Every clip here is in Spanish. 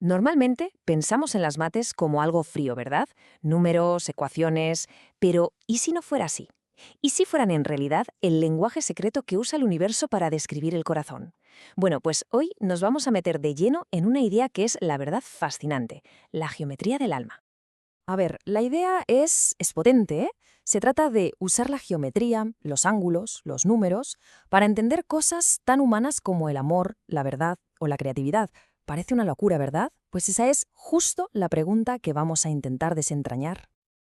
Normalmente pensamos en las mates como algo frío, ¿verdad? Números, ecuaciones, pero ¿y si no fuera así? ¿Y si fueran en realidad el lenguaje secreto que usa el universo para describir el corazón? Bueno, pues hoy nos vamos a meter de lleno en una idea que es, la verdad, fascinante, la geometría del alma. A ver, la idea es potente, ¿eh? Se trata de usar la geometría, los ángulos, los números, para entender cosas tan humanas como el amor, la verdad o la creatividad. Parece una locura, ¿verdad? Pues esa es justo la pregunta que vamos a intentar desentrañar.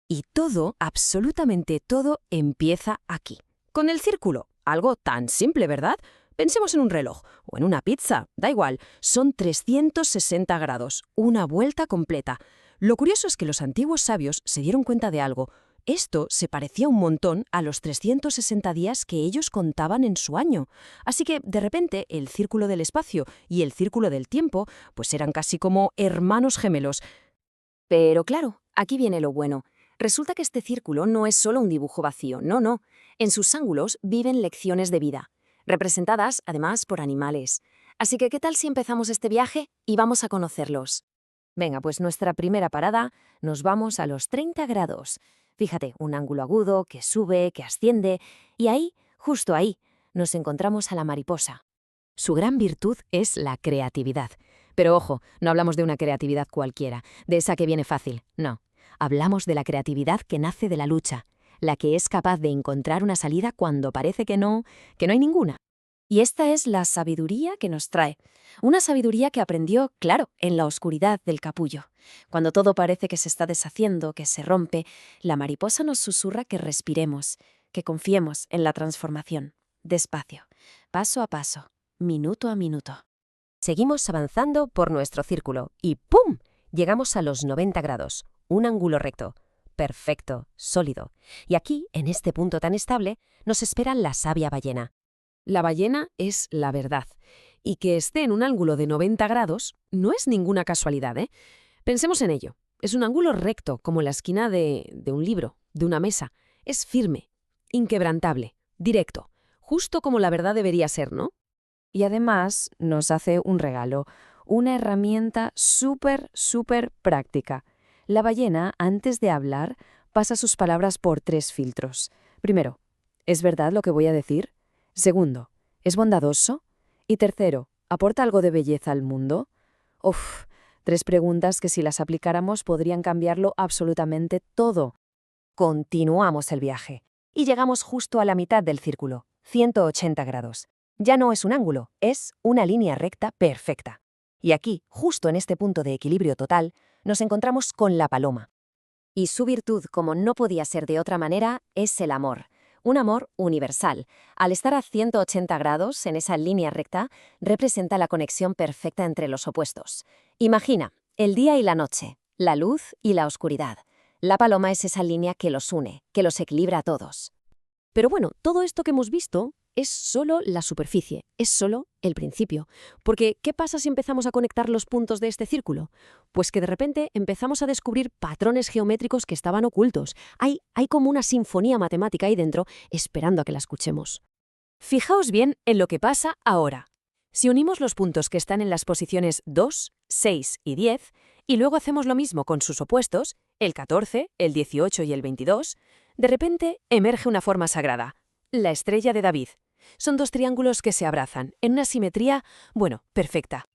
Y todo, absolutamente todo, empieza aquí. Con el círculo. Algo tan simple, ¿verdad? Pensemos en un reloj o en una pizza, da igual, son 360 grados, una vuelta completa. Lo curioso es que los antiguos sabios se dieron cuenta de algo. Esto se parecía un montón a los 360 días que ellos contaban en su año. Así que, de repente, el círculo del espacio y el círculo del tiempo, pues eran casi como hermanos gemelos. Pero claro, aquí viene lo bueno. Resulta que este círculo no es solo un dibujo vacío, no, no. En sus ángulos viven lecciones de vida, representadas además por animales. Así que, ¿qué tal si empezamos este viaje y vamos a conocerlos? Venga, pues nuestra primera parada, nos vamos a los 30 grados. Fíjate, un ángulo agudo que sube, que asciende, y ahí, justo ahí, nos encontramos a la mariposa. Su gran virtud es la creatividad. Pero ojo, no hablamos de una creatividad cualquiera, de esa que viene fácil, no. Hablamos de la creatividad que nace de la lucha, la que es capaz de encontrar una salida cuando parece que no hay ninguna. Y esta es la sabiduría que nos trae. Una sabiduría que aprendió, claro, en la oscuridad del capullo. Cuando todo parece que se está deshaciendo, que se rompe, la mariposa nos susurra que respiremos, que confiemos en la transformación. Despacio, paso a paso, minuto a minuto. Seguimos avanzando por nuestro círculo y ¡pum! Llegamos a los 90 grados, un ángulo recto. Perfecto, sólido. Y aquí, en este punto tan estable, nos espera la sabia ballena. La ballena es la verdad. Y que esté en un ángulo de 90 grados no es ninguna casualidad, ¿eh? Pensemos en ello. Es un ángulo recto, como la esquina de un libro, de una mesa. Es firme, inquebrantable, directo, justo como la verdad debería ser, ¿no? Y además nos hace un regalo, una herramienta súper práctica. La ballena, antes de hablar, pasa sus palabras por 3 filtros. Primero, ¿es verdad lo que voy a decir? Segundo, ¿es bondadoso? Y tercero, ¿aporta algo de belleza al mundo? Uf, 3 preguntas que si las aplicáramos podrían cambiarlo absolutamente todo. Continuamos el viaje y llegamos justo a la mitad del círculo, 180 grados. Ya no es un ángulo, es una línea recta perfecta. Y aquí, justo en este punto de equilibrio total, nos encontramos con la paloma. Y su virtud, como no podía ser de otra manera, es el amor. Un amor universal. Al estar a 180 grados en esa línea recta, representa la conexión perfecta entre los opuestos. Imagina, el día y la noche, la luz y la oscuridad. La paloma es esa línea que los une, que los equilibra a todos. Pero bueno, todo esto que hemos visto es solo la superficie, es solo el principio. Porque, ¿qué pasa si empezamos a conectar los puntos de este círculo? Pues que de repente empezamos a descubrir patrones geométricos que estaban ocultos. Hay como una sinfonía matemática ahí dentro esperando a que la escuchemos. Fijaos bien en lo que pasa ahora. Si unimos los puntos que están en las posiciones 2, 6 y 10, y luego hacemos lo mismo con sus opuestos, el 14, el 18 y el 22, de repente emerge una forma sagrada, la estrella de David. Son 2 triángulos que se abrazan, en una simetría, bueno, perfecta.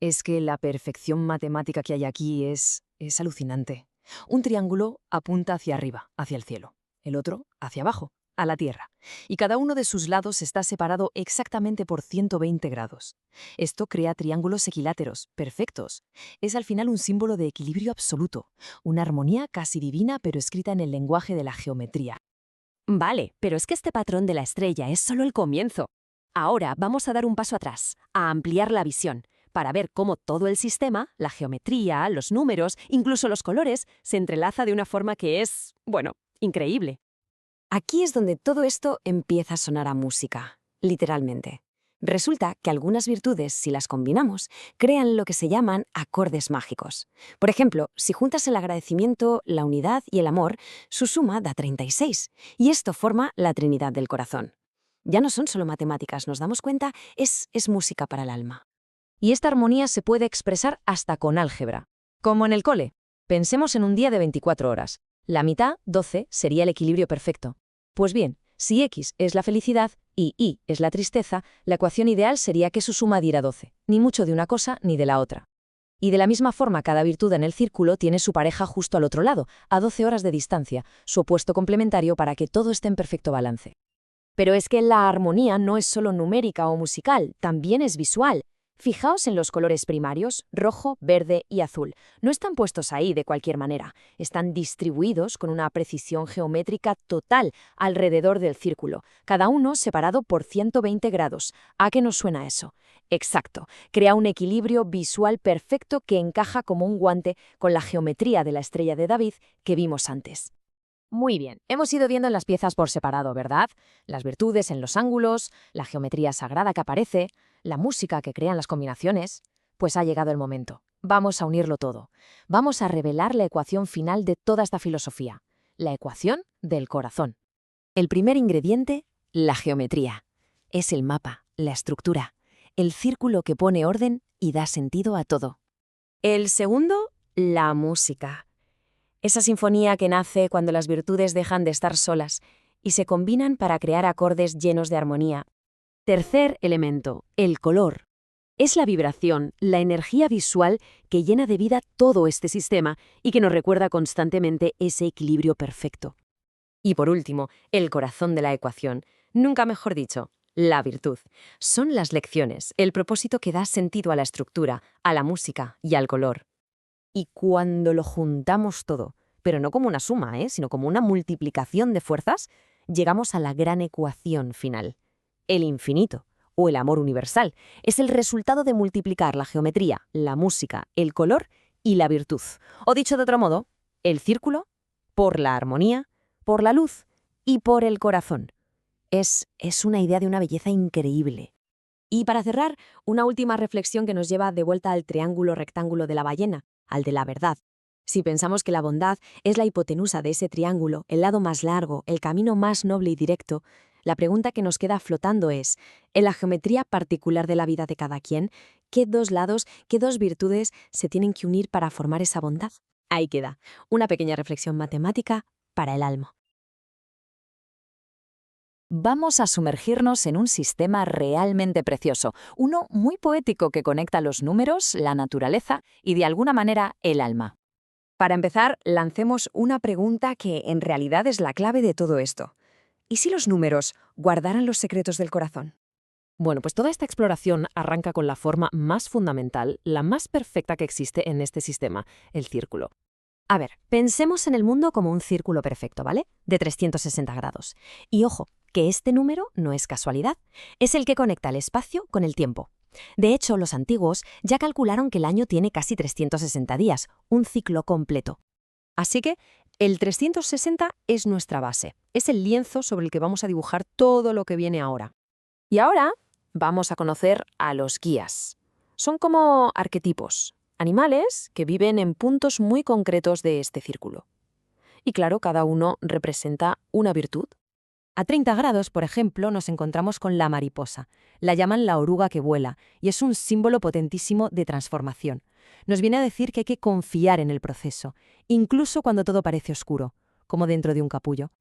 Es que la perfección matemática que hay aquí es alucinante. Un triángulo apunta hacia arriba, hacia el cielo. El otro hacia abajo, a la tierra. Y cada uno de sus lados está separado exactamente por 120 grados. Esto crea triángulos equiláteros, perfectos. Es al final un símbolo de equilibrio absoluto, una armonía casi divina pero escrita en el lenguaje de la geometría. Vale, pero es que este patrón de la estrella es solo el comienzo. Ahora vamos a dar un paso atrás, a ampliar la visión, para ver cómo todo el sistema, la geometría, los números, incluso los colores, se entrelaza de una forma que es, bueno, increíble. Aquí es donde todo esto empieza a sonar a música, literalmente. Resulta que algunas virtudes, si las combinamos, crean lo que se llaman acordes mágicos. Por ejemplo, si juntas el agradecimiento, la unidad y el amor, su suma da 36, y esto forma la Trinidad del Corazón. Ya no son solo matemáticas, nos damos cuenta, es música para el alma. Y esta armonía se puede expresar hasta con álgebra. Como en el cole. Pensemos en un día de 24 horas. La mitad, 12, sería el equilibrio perfecto. Pues bien, si X es la felicidad y Y es la tristeza, la ecuación ideal sería que su suma diera 12, ni mucho de una cosa ni de la otra. Y de la misma forma, cada virtud en el círculo tiene su pareja justo al otro lado, a 12 horas de distancia, su opuesto complementario para que todo esté en perfecto balance. Pero es que la armonía no es solo numérica o musical, también es visual. Fijaos en los colores primarios, rojo, verde y azul. No están puestos ahí de cualquier manera. Están distribuidos con una precisión geométrica total alrededor del círculo, cada uno separado por 120 grados. ¿A qué nos suena eso? Exacto. Crea un equilibrio visual perfecto que encaja como un guante con la geometría de la estrella de David que vimos antes. Muy bien, hemos ido viendo las piezas por separado, ¿verdad? Las virtudes en los ángulos, la geometría sagrada que aparece, la música que crean las combinaciones. Pues ha llegado el momento. Vamos a unirlo todo. Vamos a revelar la ecuación final de toda esta filosofía. La ecuación del corazón. El primer ingrediente, la geometría. Es el mapa, la estructura, el círculo que pone orden y da sentido a todo. El segundo, la música. Esa sinfonía que nace cuando las virtudes dejan de estar solas y se combinan para crear acordes llenos de armonía. Tercer elemento, el color. Es la vibración, la energía visual que llena de vida todo este sistema y que nos recuerda constantemente ese equilibrio perfecto. Y por último, el corazón de la ecuación. Nunca mejor dicho, la virtud. Son las lecciones, el propósito que da sentido a la estructura, a la música y al color. Y cuando lo juntamos todo, pero no como una suma, sino como una multiplicación de fuerzas, llegamos a la gran ecuación final. El infinito, o el amor universal, es el resultado de multiplicar la geometría, la música, el color y la virtud. O dicho de otro modo, el círculo por la armonía, por la luz y por el corazón. Es una idea de una belleza increíble. Y para cerrar, una última reflexión que nos lleva de vuelta al triángulo rectángulo de la ballena, al de la verdad. Si pensamos que la bondad es la hipotenusa de ese triángulo, el lado más largo, el camino más noble y directo, la pregunta que nos queda flotando es, en la geometría particular de la vida de cada quien, ¿qué dos lados, qué dos virtudes se tienen que unir para formar esa bondad? Ahí queda, una pequeña reflexión matemática para el alma. Vamos a sumergirnos en un sistema realmente precioso, uno muy poético que conecta los números, la naturaleza y de alguna manera el alma. Para empezar, lancemos una pregunta que en realidad es la clave de todo esto. ¿Y si los números guardaran los secretos del corazón? Bueno, pues toda esta exploración arranca con la forma más fundamental, la más perfecta que existe en este sistema, el círculo. A ver, pensemos en el mundo como un círculo perfecto, ¿vale? De 360 grados. Y ojo, que este número no es casualidad, es el que conecta el espacio con el tiempo. De hecho, los antiguos ya calcularon que el año tiene casi 360 días, un ciclo completo. Así que el 360 es nuestra base, es el lienzo sobre el que vamos a dibujar todo lo que viene ahora. Y ahora vamos a conocer a los guías. Son como arquetipos, animales que viven en puntos muy concretos de este círculo. Y claro, cada uno representa una virtud. A 30 grados, por ejemplo, nos encontramos con la mariposa. La llaman la oruga que vuela y es un símbolo potentísimo de transformación. Nos viene a decir que hay que confiar en el proceso, incluso cuando todo parece oscuro, como dentro de un capullo.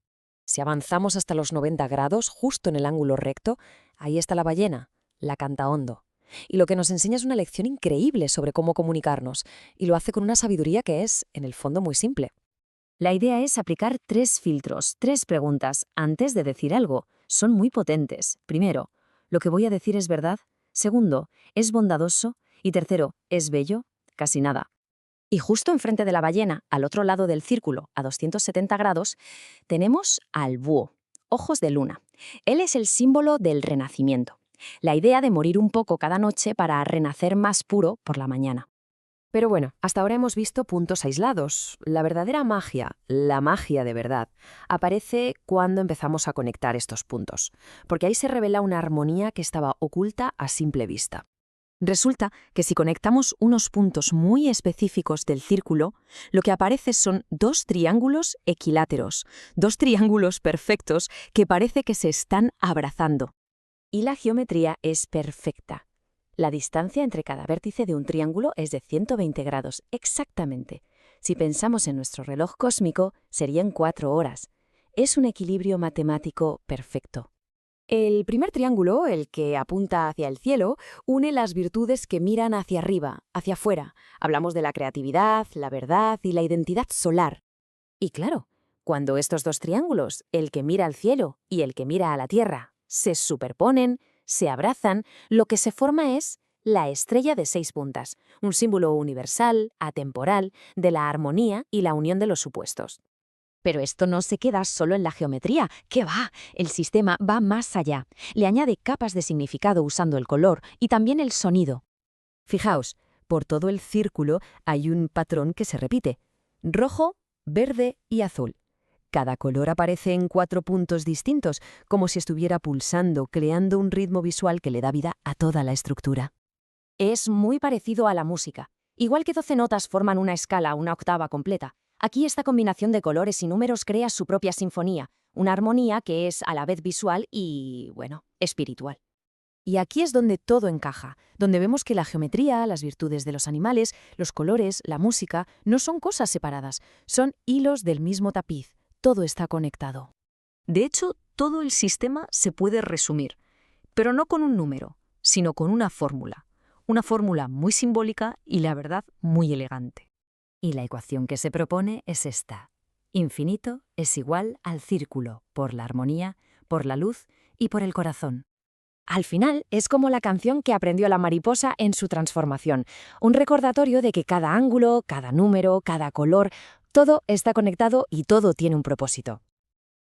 Si avanzamos hasta los 90 grados, justo en el ángulo recto, ahí está la ballena, la cantahondo. Y lo que nos enseña es una lección increíble sobre cómo comunicarnos, y lo hace con una sabiduría que es, en el fondo, muy simple. La idea es aplicar 3 filtros, 3 preguntas antes de decir algo. Son muy potentes. Primero, ¿lo que voy a decir es verdad? Segundo, ¿es bondadoso? Y tercero, ¿es bello? Casi nada. Y justo enfrente de la ballena, al otro lado del círculo, a 270 grados, tenemos al búho, ojos de luna. Él es el símbolo del renacimiento. La idea de morir un poco cada noche para renacer más puro por la mañana. Pero bueno, hasta ahora hemos visto puntos aislados. La verdadera magia, la magia de verdad, aparece cuando empezamos a conectar estos puntos, porque ahí se revela una armonía que estaba oculta a simple vista. Resulta que si conectamos unos puntos muy específicos del círculo, lo que aparece son 2 triángulos equiláteros, 2 triángulos perfectos que parece que se están abrazando. Y la geometría es perfecta. La distancia entre cada vértice de un triángulo es de 120 grados, exactamente. Si pensamos en nuestro reloj cósmico, serían 4 horas. Es un equilibrio matemático perfecto. El primer triángulo, el que apunta hacia el cielo, une las virtudes que miran hacia arriba, hacia afuera. Hablamos de la creatividad, la verdad y la identidad solar. Y claro, cuando estos dos triángulos, el que mira al cielo y el que mira a la tierra, se superponen, se abrazan, lo que se forma es la estrella de 6 puntas, un símbolo universal, atemporal, de la armonía y la unión de los supuestos. Pero esto no se queda solo en la geometría. ¡Qué va! El sistema va más allá. Le añade capas de significado usando el color y también el sonido. Fijaos, por todo el círculo hay un patrón que se repite: rojo, verde y azul. Cada color aparece en 4 puntos distintos, como si estuviera pulsando, creando un ritmo visual que le da vida a toda la estructura. Es muy parecido a la música. Igual que 12 notas forman una escala, una octava completa, aquí esta combinación de colores y números crea su propia sinfonía, una armonía que es a la vez visual y, bueno, espiritual. Y aquí es donde todo encaja, donde vemos que la geometría, las virtudes de los animales, los colores, la música, no son cosas separadas, son hilos del mismo tapiz, todo está conectado. De hecho, todo el sistema se puede resumir, pero no con un número, sino con una fórmula muy simbólica y, la verdad, muy elegante. Y la ecuación que se propone es esta: infinito es igual al círculo por la armonía, por la luz y por el corazón. Al final, es como la canción que aprendió la mariposa en su transformación, un recordatorio de que cada ángulo, cada número, cada color, todo está conectado y todo tiene un propósito.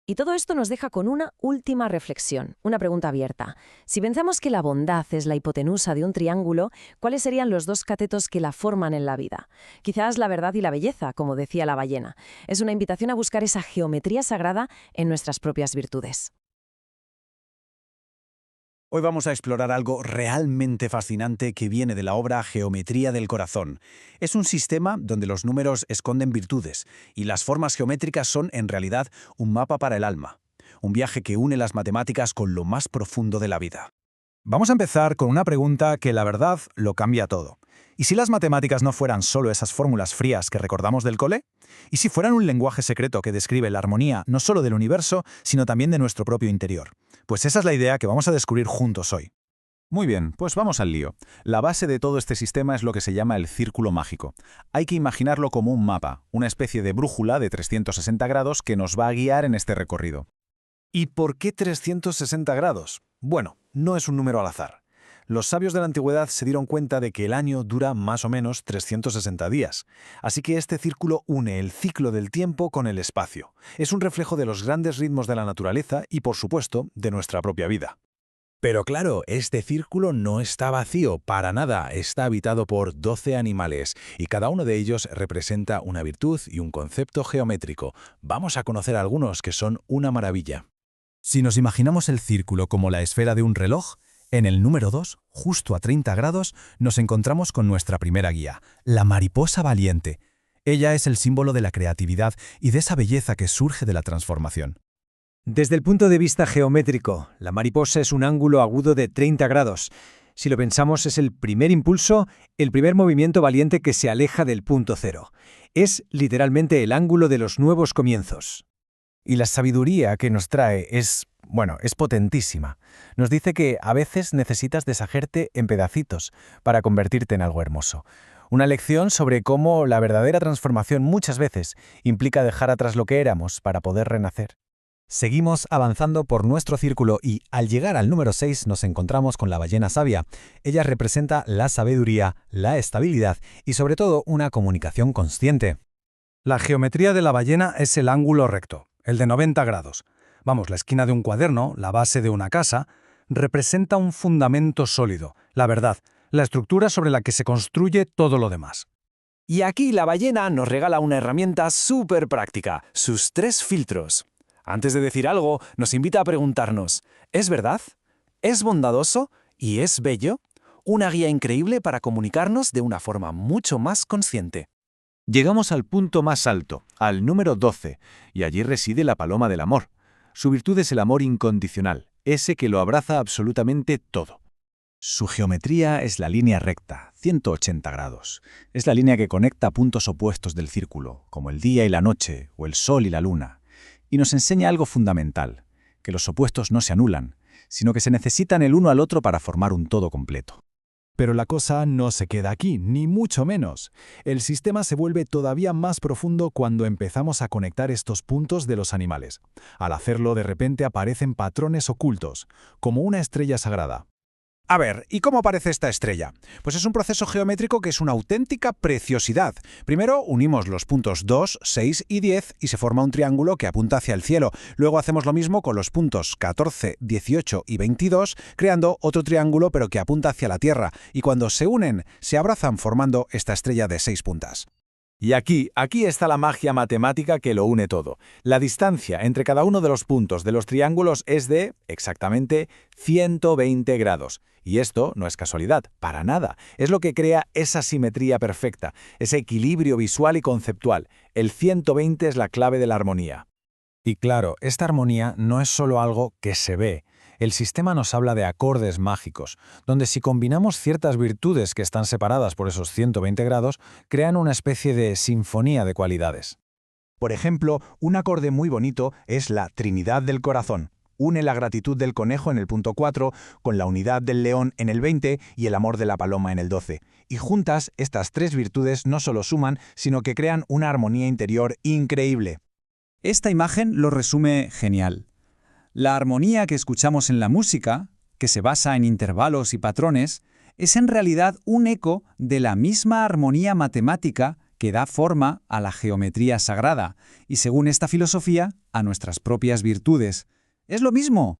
Y todo esto nos deja con una última reflexión, una pregunta abierta. Si pensamos que la bondad es la hipotenusa de un triángulo, ¿cuáles serían los dos catetos que la forman en la vida? Quizás la verdad y la belleza, como decía la ballena. Es una invitación a buscar esa geometría sagrada en nuestras propias virtudes. Hoy vamos a explorar algo realmente fascinante que viene de la obra Geometría del Corazón. Es un sistema donde los números esconden virtudes y las formas geométricas son, en realidad, un mapa para el alma. Un viaje que une las matemáticas con lo más profundo de la vida. Vamos a empezar con una pregunta que, la verdad, lo cambia todo. ¿Y si las matemáticas no fueran solo esas fórmulas frías que recordamos del cole? ¿Y si fueran un lenguaje secreto que describe la armonía no solo del universo, sino también de nuestro propio interior? Pues esa es la idea que vamos a descubrir juntos hoy. Muy bien, pues vamos al lío. La base de todo este sistema es lo que se llama el círculo mágico. Hay que imaginarlo como un mapa, una especie de brújula de 360 grados que nos va a guiar en este recorrido. ¿Y por qué 360 grados? Bueno, no es un número al azar. Los sabios de la antigüedad se dieron cuenta de que el año dura más o menos 360 días. Así que este círculo une el ciclo del tiempo con el espacio. Es un reflejo de los grandes ritmos de la naturaleza y, por supuesto, de nuestra propia vida. Pero claro, este círculo no está vacío, para nada. Está habitado por 12 animales y cada uno de ellos representa una virtud y un concepto geométrico. Vamos a conocer algunos que son una maravilla. Si nos imaginamos el círculo como la esfera de un reloj, en el número 2, justo a 30 grados, nos encontramos con nuestra primera guía, la mariposa valiente. Ella es el símbolo de la creatividad y de esa belleza que surge de la transformación. Desde el punto de vista geométrico, la mariposa es un ángulo agudo de 30 grados. Si lo pensamos, es el primer impulso, el primer movimiento valiente que se aleja del punto cero. Es literalmente el ángulo de los nuevos comienzos. Y la sabiduría que nos trae es potentísima. Nos dice que a veces necesitas deshacerte en pedacitos para convertirte en algo hermoso. Una lección sobre cómo la verdadera transformación muchas veces implica dejar atrás lo que éramos para poder renacer. Seguimos avanzando por nuestro círculo y, al llegar al número 6, nos encontramos con la ballena sabia. Ella representa la sabiduría, la estabilidad y, sobre todo, una comunicación consciente. La geometría de la ballena es el ángulo recto, el de 90 grados. Vamos, la esquina de un cuaderno, la base de una casa, representa un fundamento sólido, la verdad, la estructura sobre la que se construye todo lo demás. Y aquí la ballena nos regala una herramienta súper práctica, sus 3 filtros. Antes de decir algo, nos invita a preguntarnos, ¿es verdad? ¿Es bondadoso? ¿Y es bello? Una guía increíble para comunicarnos de una forma mucho más consciente. Llegamos al punto más alto, al número 12, y allí reside la paloma del amor. Su virtud es el amor incondicional, ese que lo abraza absolutamente todo. Su geometría es la línea recta, 180 grados. Es la línea que conecta puntos opuestos del círculo, como el día y la noche, o el sol y la luna. Y nos enseña algo fundamental, que los opuestos no se anulan, sino que se necesitan el uno al otro para formar un todo completo. Pero la cosa no se queda aquí, ni mucho menos. El sistema se vuelve todavía más profundo cuando empezamos a conectar estos puntos de los animales. Al hacerlo, de repente aparecen patrones ocultos, como una estrella sagrada. A ver, ¿y cómo aparece esta estrella? Pues es un proceso geométrico que es una auténtica preciosidad. Primero unimos los puntos 2, 6 y 10 y se forma un triángulo que apunta hacia el cielo. Luego hacemos lo mismo con los puntos 14, 18 y 22, creando otro triángulo pero que apunta hacia la Tierra. Y cuando se unen, se abrazan formando esta estrella de 6 puntas. Y aquí está la magia matemática que lo une todo. La distancia entre cada uno de los puntos de los triángulos es de, exactamente, 120 grados. Y esto no es casualidad, para nada. Es lo que crea esa simetría perfecta, ese equilibrio visual y conceptual. El 120 es la clave de la armonía. Y claro, esta armonía no es solo algo que se ve. El sistema nos habla de acordes mágicos, donde si combinamos ciertas virtudes que están separadas por esos 120 grados, crean una especie de sinfonía de cualidades. Por ejemplo, un acorde muy bonito es la Trinidad del Corazón. Une la gratitud del conejo en el punto 4 con la unidad del león en el 20 y el amor de la paloma en el 12. Y juntas, estas tres virtudes no solo suman, sino que crean una armonía interior increíble. Esta imagen lo resume genial. La armonía que escuchamos en la música, que se basa en intervalos y patrones, es en realidad un eco de la misma armonía matemática que da forma a la geometría sagrada y, según esta filosofía, a nuestras propias virtudes. ¡Es lo mismo!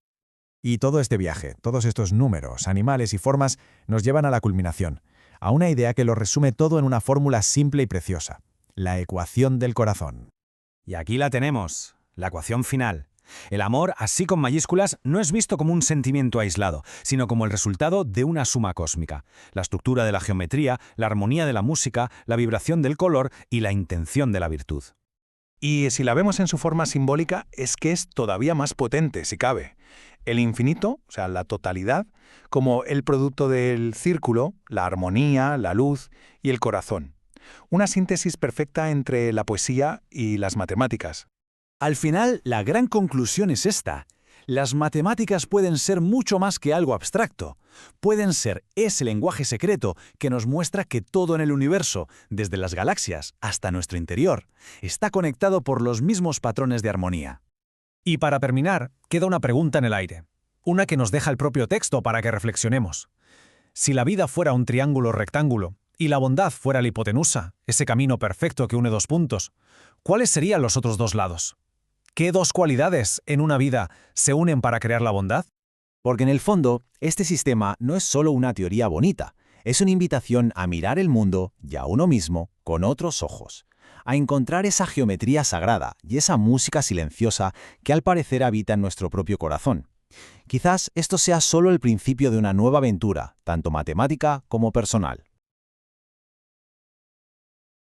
Y todo este viaje, todos estos números, animales y formas nos llevan a la culminación, a una idea que lo resume todo en una fórmula simple y preciosa, la ecuación del corazón. Y aquí la tenemos, la ecuación final. El amor, así con mayúsculas, no es visto como un sentimiento aislado, sino como el resultado de una suma cósmica. La estructura de la geometría, la armonía de la música, la vibración del color y la intención de la virtud. Y si la vemos en su forma simbólica, es que es todavía más potente, si cabe. El infinito, o sea, la totalidad, como el producto del círculo, la armonía, la luz y el corazón. Una síntesis perfecta entre la poesía y las matemáticas. Al final, la gran conclusión es esta. Las matemáticas pueden ser mucho más que algo abstracto. Pueden ser ese lenguaje secreto que nos muestra que todo en el universo, desde las galaxias hasta nuestro interior, está conectado por los mismos patrones de armonía. Y para terminar, queda una pregunta en el aire. Una que nos deja el propio texto para que reflexionemos. Si la vida fuera un triángulo rectángulo y la bondad fuera la hipotenusa, ese camino perfecto que une dos puntos, ¿cuáles serían los otros dos lados? ¿Qué dos cualidades en una vida se unen para crear la bondad? Porque en el fondo, este sistema no es solo una teoría bonita, es una invitación a mirar el mundo y a uno mismo con otros ojos, a encontrar esa geometría sagrada y esa música silenciosa que al parecer habita en nuestro propio corazón. Quizás esto sea solo el principio de una nueva aventura, tanto matemática como personal.